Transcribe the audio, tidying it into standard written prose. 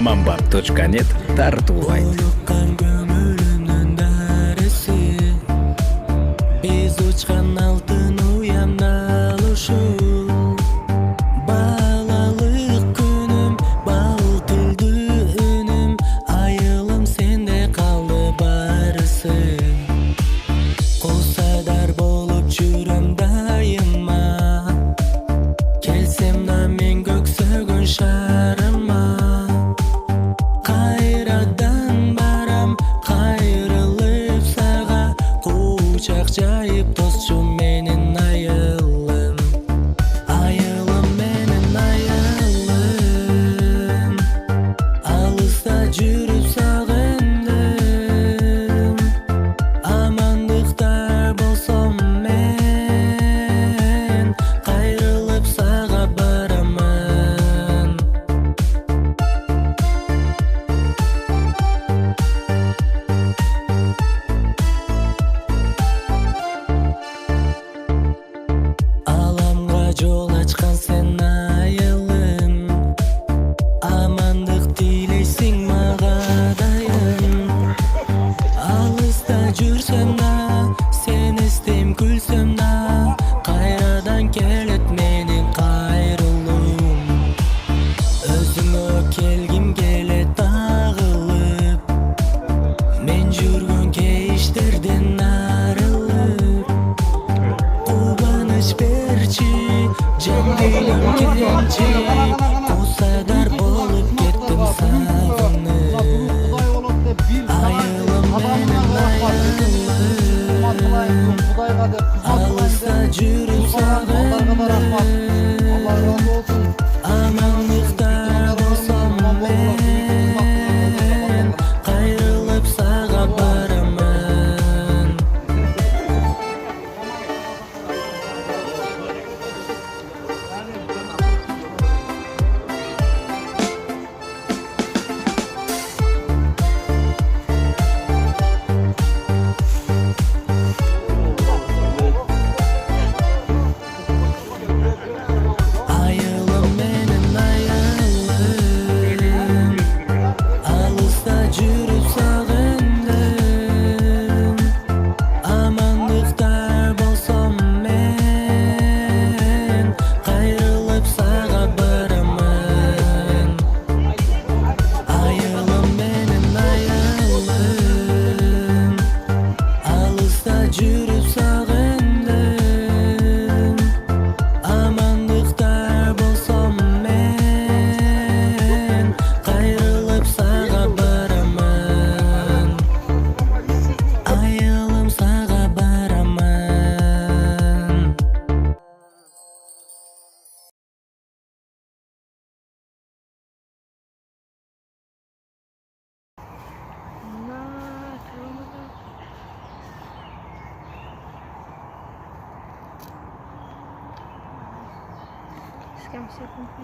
Amanbab.net тартуулайт. Biz uçkan altın uyanal uşul Balalık günüm, bal tildi ünüm Ayılım sende kaldı barısı Kolsadar bolup жүрüm dayıma Kelsem da men göksөгөн şarıma Kayradan baram, kayrılıp sağa Kucak jayıp tosçum menin ayılım Ayılım menin ayılım Alыста жүрүp сагындым Амандыкта болсом мен Кайрылып сага барамын Аламга жол ачкан сен айылым Амандык тилейсиң мага дайым Алыста жүрсөм да сен эстейм күлсөм да Кайрадан келет менин кайрылуум Өзүңө келгим келет агылып Мен жүргөн кейиштерден арылып Кубаныч берчи жан дүйнөм кенчи Кусадар болуп кеттим сагынып Айылым менин айылым Алыста жүрүп сагындым Амандыкта болсом мен Кайрылып сага барамын Ayılım menin ayılım Alыста жүрүп сагындым Амандыкта болсом мен Кайрылып сага барамын Айылым менин айылым Алыста жүрүп сагындым Амандыкта болсом мен Кайрылып сага барамын Айылым сага барамын С кем все